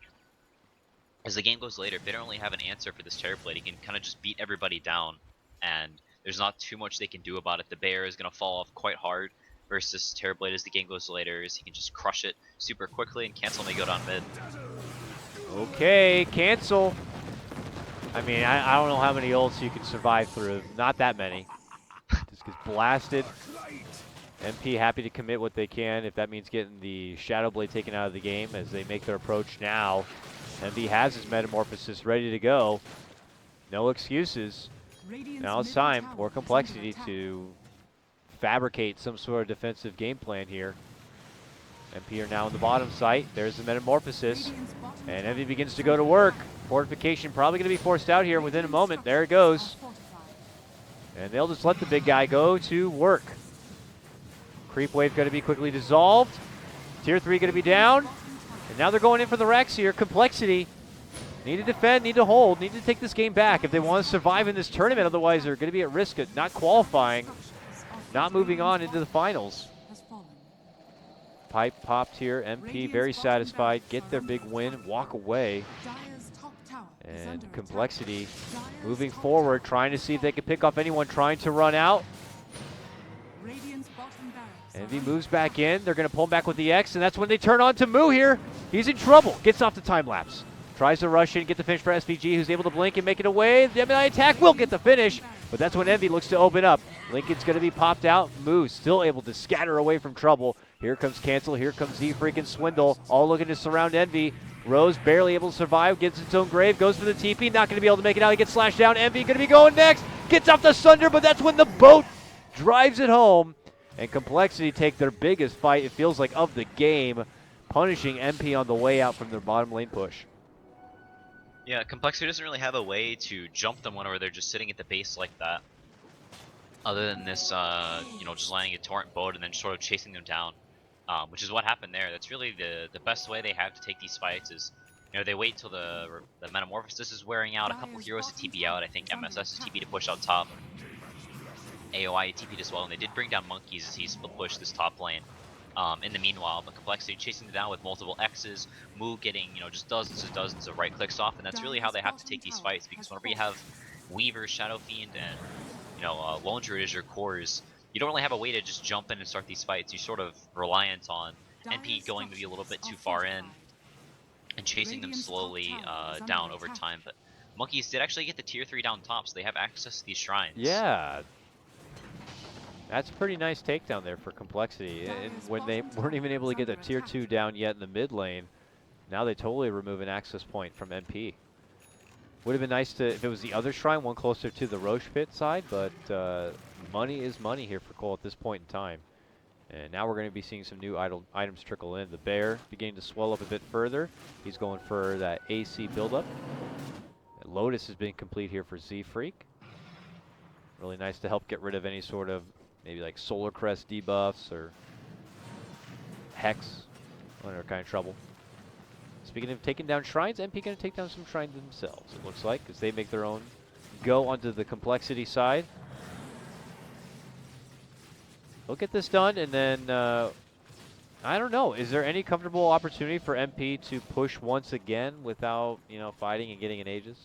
S2: as the game goes later, if they don't really have an answer for this Terror Blade, he can kind of just beat everybody down, and there's not too much they can do about it. The bear is going to fall off quite hard versus Terror Blade as the game goes later, as he can just crush it super quickly, and Cancel may go down mid.
S1: Okay, Cancel. I mean, I don't know how many ults you can survive through. Not that many. Just gets blasted. MP happy to commit what they can, if that means getting the Shadow Blade taken out of the game as they make their approach now. MP has his Metamorphosis ready to go. No excuses. Now it's time for compLexity to fabricate some sort of defensive game plan here. MP are now in the bottom site. There's the Metamorphosis. And Envy begins to go to work. Fortification probably going to be forced out here within a moment. There it goes. And they'll just let the big guy go to work. Creep wave going to be quickly dissolved. Tier 3 going to be down. And now they're going in for the Rex here. compLexity need to defend, need to hold, need to take this game back if they want to survive in this tournament. Otherwise, they're going to be at risk of not qualifying, not moving on into the finals. Pipe popped here. MP very satisfied. Get their big win, walk away. And compLexity moving forward, trying to see if they can pick off anyone trying to run out. Envy moves back in. They're going to pull him back with the X, and that's when they turn on to Moo here. He's in trouble. Gets off the time lapse. Tries to rush in, get the finish for SVG, who's able to blink and make it away. The Gemini attack will get the finish, but that's when Envy looks to open up. Lincoln's going to be popped out. Moo still able to scatter away from trouble. Here comes Cancel. Here comes Z freaking Swindle. All looking to surround Envy. Rose barely able to survive. Gets its own grave. Goes for the TP. Not going to be able to make it out. He gets slashed down. Envy going to be going next. Gets off the Sunder, but that's when the boat drives it home. And compLexity take their biggest fight, it feels like, of the game, punishing MP on the way out from their bottom lane push.
S2: Yeah, compLexity doesn't really have a way to jump them whenever they're just sitting at the base like that. Other than this, you know, just landing a torrent boat and then sort of chasing them down, which is what happened there. That's really the best way they have to take these fights is, you know, they wait till the Metamorphosis is wearing out, a couple heroes to TP out. I think MSS is TP to push out top. AOI TP'd as well, and they did bring down Monkeys as he split pushed this top lane. In the meanwhile, but compLexity chasing them down with multiple X's, Moo getting, you know, just dozens and dozens of right clicks off, and that's really how they have to take these fights, because whenever you have Weaver, Shadow Fiend, and, you know, Lone Druid as your cores, you don't really have a way to just jump in and start these fights. You're sort of reliant on NP going maybe a little bit too far in and chasing them slowly down over time, but Monkeys did actually get the tier 3 down top, so they have access to these shrines.
S1: Yeah. That's a pretty nice takedown there for compLexity. And when they weren't even able to get a tier 2 down yet in the mid lane, now they totally remove an access point from MP. Would have been nice to if it was the other shrine, one closer to the Roche pit side, but money is money here for coL at this point in time. And now we're going to be seeing some new items trickle in. The bear beginning to swell up a bit further. He's going for that AC buildup. Lotus has been complete here for Z Freak. Really nice to help get rid of any sort of maybe like Solar Crest debuffs or Hex, whatever kind of trouble. Speaking of taking down shrines, MP going to take down some shrines themselves, it looks like, because they make their own go onto the compLexity side. They'll get this done, and then, I don't know, is there any comfortable opportunity for MP to push once again without, you know, fighting and getting an Aegis?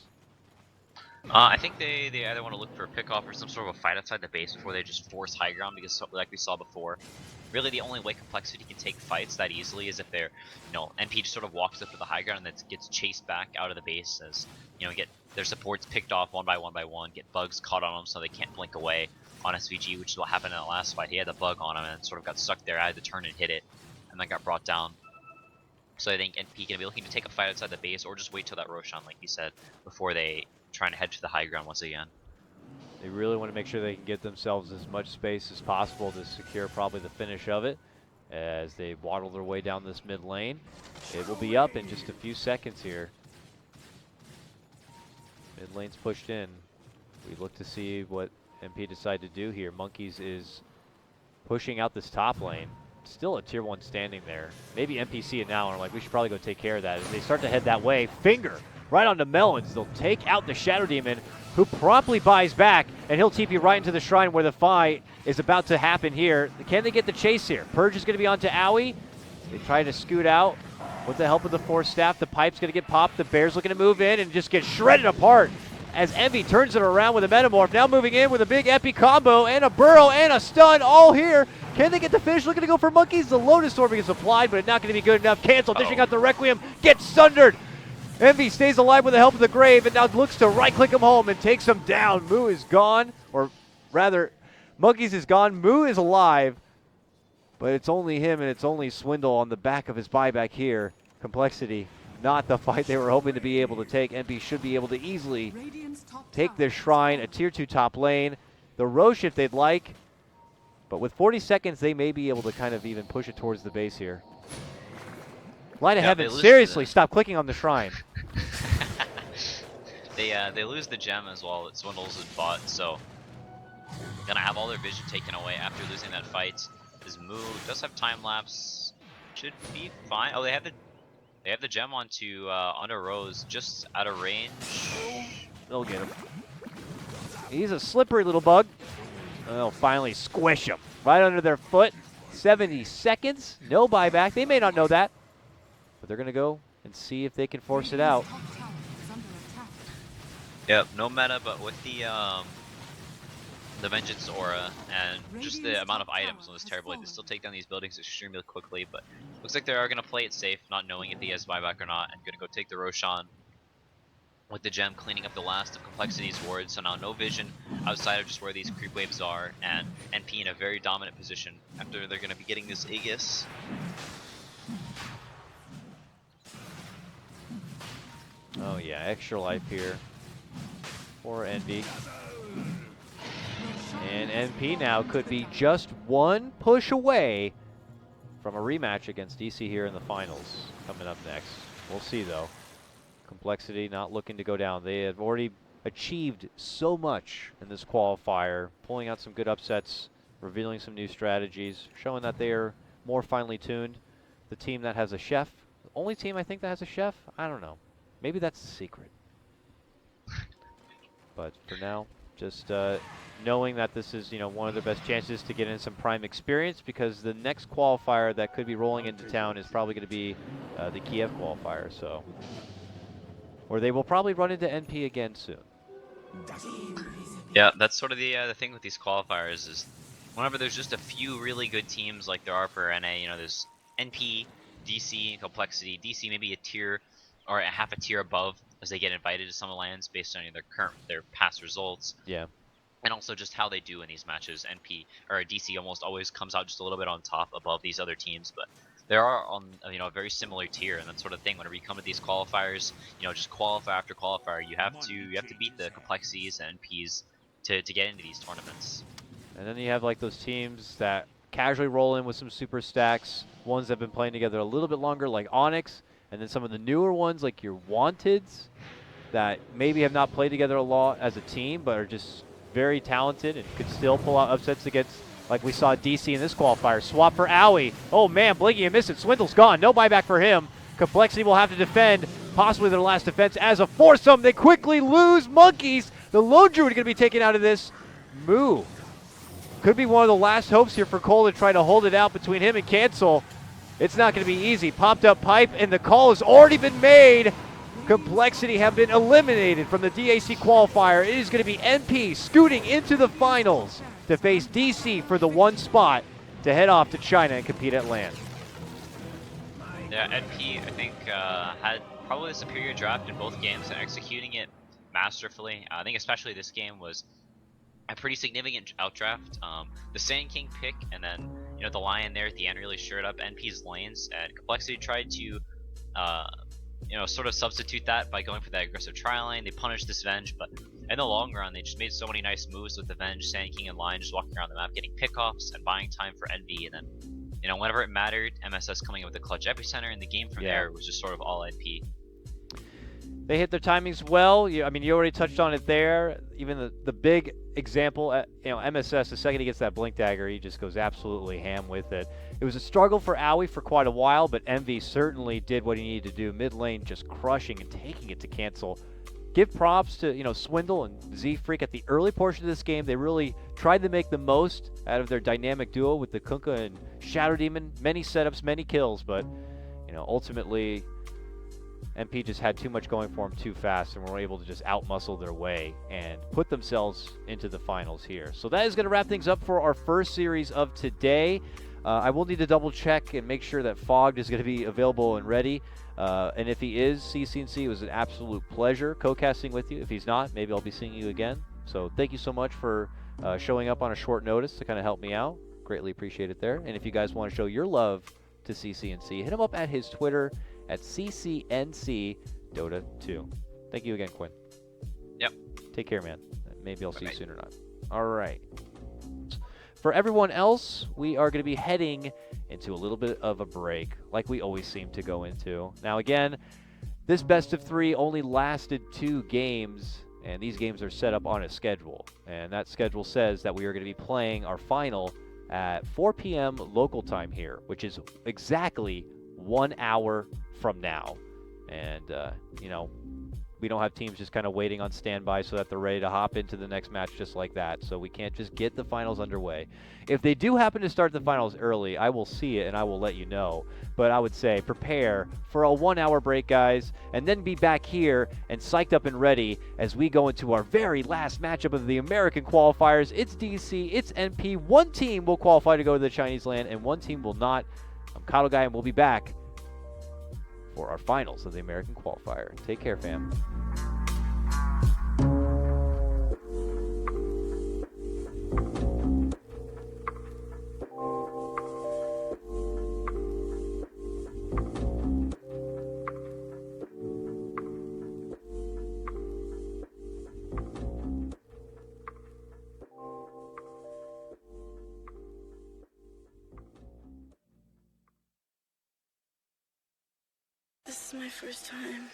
S2: I think they either want to look for a pick-off or some sort of a fight outside the base before they just force high ground, because like we saw before, really the only way compLexity can take fights that easily is if they're, you know, MP just sort of walks up to the high ground and then gets chased back out of the base as, you know, get their supports picked off one by one, get bugs caught on them so they can't blink away on SVG, which is what happened in the last fight. He had the bug on him and sort of got stuck there. I had to turn and hit it and then got brought down. So I think NP can be looking to take a fight outside the base or just wait till that Roshan, like you said, before they trying to head to the high ground once again.
S1: They really want to make sure they can get themselves as much space as possible to secure probably the finish of it as they waddle their way down this mid lane. It will be up in just a few seconds here. Mid lane's pushed in. We look to see what MP decide to do here. Monkeys is pushing out this top lane. Still a tier 1 standing there. Maybe MP see it now and are like, we should probably go take care of that. As they start to head that way, Finger right onto Melons. They'll take out the Shadow Demon, who promptly buys back, and he'll TP right into the shrine where the fight is about to happen here. Can they get the chase here? Purge is going to be onto Owie. They try to scoot out with the help of the Force Staff. The Pipe's going to get popped. The Bear's looking to move in and just get shredded apart as Envy turns it around with a Metamorph. Now moving in with a big epi combo and a burrow and a stun all here. Can they get the finish? Looking to go for Monkeys. The Lotus Orb gets applied, but it's not going to be good enough. Cancel, dishing out the Requiem, gets sundered. Envy stays alive with the help of the Grave and now looks to right-click him home and takes him down. Moo is gone, or rather, Monkeys is gone. Moo is alive, but it's only him and it's only Swindle on the back of his buyback here. compLexity, not the fight they were hoping to be able to take. MP should be able to easily take this shrine, a tier 2 top lane. The Roche if they'd like, but with 40 seconds, they may be able to kind of even push it towards the base here. Light of Heaven, seriously, stop clicking on the shrine.
S2: They lose the gem as well that Swindles had bought, so gonna have all their vision taken away after losing that fight. His move does have time lapse, should be fine. Oh, they have the gem onto Rose, just out of range.
S1: They'll get him. He's a slippery little bug. They'll finally squish him right under their foot. 70 seconds, no buyback. They may not know that, but they're gonna go and see if they can force it out.
S2: Yep, no meta, but with the the Vengeance aura and just the
S3: Radiant's
S2: amount of
S3: top
S2: items
S3: tower
S2: on this
S3: has
S2: Terrorblade. They
S3: fallen.
S2: still take down these buildings extremely quickly, but looks like they are going to play it safe, not knowing if he has buyback or not, and going to go take the Roshan with the gem, cleaning up the last of Complexity's wards. So now no vision outside of just where these creep waves are, and NP in a very dominant position after they're going to be getting this Aegis.
S1: Oh yeah, extra life here for Envy. And NP now could be just one push away from a rematch against DC here in the finals coming up next. We'll see though. compLexity not looking to go down. They have already achieved so much in this qualifier, pulling out some good upsets, revealing some new strategies, showing that they are more finely tuned. The team that has a chef, the only team I think that has a chef, I don't know. Maybe that's the secret. But for now, just knowing that this is, one of their best chances to get in some prime experience, because the next qualifier that could be rolling into town is probably going to be the Kiev qualifier. So, or they will probably run into NP again soon.
S2: Yeah, that's sort of the thing with these qualifiers is whenever there's just a few really good teams like there are for NA, there's NP, DC, compLexity. DC maybe a tier or a half a tier above as they get invited to some lands based on their past results.
S1: Yeah.
S2: And also just how they do in these matches. NP or DC almost always comes out just a little bit on top above these other teams, but they are on a very similar tier, and that sort of thing. Whenever you come to these qualifiers, just qualifier after qualifier, you have to beat the complexities and NPs to get into these tournaments.
S1: And then you have like those teams that casually roll in with some super stacks, ones that have been playing together a little bit longer like Onyx, and then some of the newer ones like your Wanteds that maybe have not played together a lot as a team but are just very talented and could still pull out upsets against, like we saw DC in this qualifier. Swap for Owie. Oh man, Blinky and missed it. Swindle's gone. No buyback for him. compLexity will have to defend, possibly their last defense as a foursome. They quickly lose Monkeys. The Lone Druid going to be taken out of this. Moo. Could be one of the last hopes here for coL to try to hold it out between him and Cancel. It's not going to be easy. Popped up pipe, and the call has already been made. compLexity have been eliminated from the DAC qualifier. It is going to be NP scooting into the finals to face DC for the one spot to head off to China and compete at LAN.
S2: Yeah, NP I think had probably the superior draft in both games and executing it masterfully. I think especially this game was a pretty significant outdraft. The Sand King pick and then the Lion there at the end really shored up NP's lanes, and compLexity tried to sort of substitute that by going for that aggressive tri-lane. They punished this Venge, but in the long run, they just made so many nice moves with the Venge, Sand King, and Lion just walking around the map, getting pickoffs and buying time for Envy. And then, whenever it mattered, MSS coming up with the clutch epicenter, and the game from there was just sort of all NP.
S1: They hit their timings well. You already touched on it there. Even the big example, MSS, the second he gets that Blink Dagger, he just goes absolutely ham with it. It was a struggle for Owie for quite a while, but Envy certainly did what he needed to do. Mid lane just crushing and taking it to Cancel. Give props to, Swindle and Z-Freak at the early portion of this game. They really tried to make the most out of their dynamic duo with the Kunkka and Shadow Demon. Many setups, many kills, but, ultimately NP just had too much going for them too fast and were able to just outmuscle their way and put themselves into the finals here. So that is going to wrap things up for our first series of today. I will need to double check and make sure that Fogged is going to be available and ready. And if he is, CCNC, it was an absolute pleasure co-casting with you. If he's not, maybe I'll be seeing you again. So thank you so much for showing up on a short notice to kind of help me out. Greatly appreciate it there. And if you guys want to show your love to CCNC, hit him up at his Twitter at CCNC Dota 2. Thank you again, Quinn.
S2: Yep.
S1: Take care, man. Maybe I'll see you soon or not. All right. For everyone else, we are going to be heading into a little bit of a break, like we always seem to go into. Now, again, this best of 3 only lasted 2 games, and these games are set up on a schedule. And that schedule says that we are going to be playing our final at 4 p.m. local time here, which is exactly 1 hour from now. And, We don't have teams just kind of waiting on standby so that they're ready to hop into the next match just like that. So we can't just get the finals underway. If they do happen to start the finals early, I will see it and I will let you know. But I would say prepare for a 1-hour break, guys, and then be back here and psyched up and ready as we go into our very last matchup of the American qualifiers. It's DC, it's NP. One team will qualify to go to the Chinese land and one team will not. I'm coL Guy and we'll be back for our finals of the American qualifier. Take care, fam.
S4: This is my first time